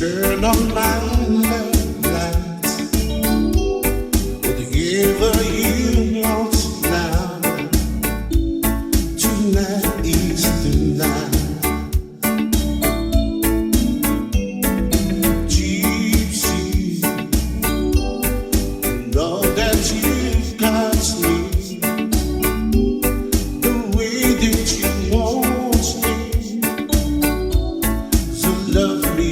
Turn on my love light, whatever you want now. Tonight is the night. Gypsy, know that you've got me the way that you want me. So love me.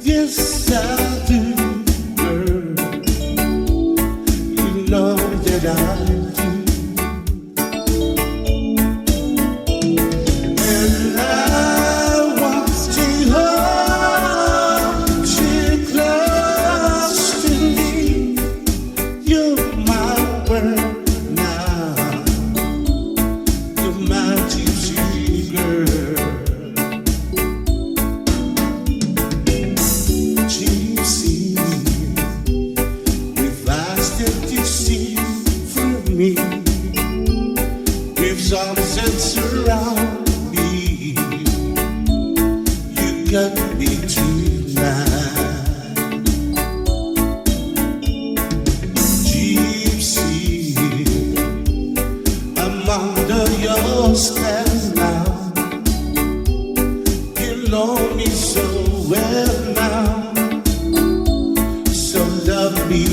Yes, I do, girl. You know that I do. And I want to hold you close to me. You're my world now. You're my gypsy girl. Gypsy, if I still you see through me, with sunsets around me, you got me tonight. Gypsy, I'm under your spell now. You know me so well now. Love me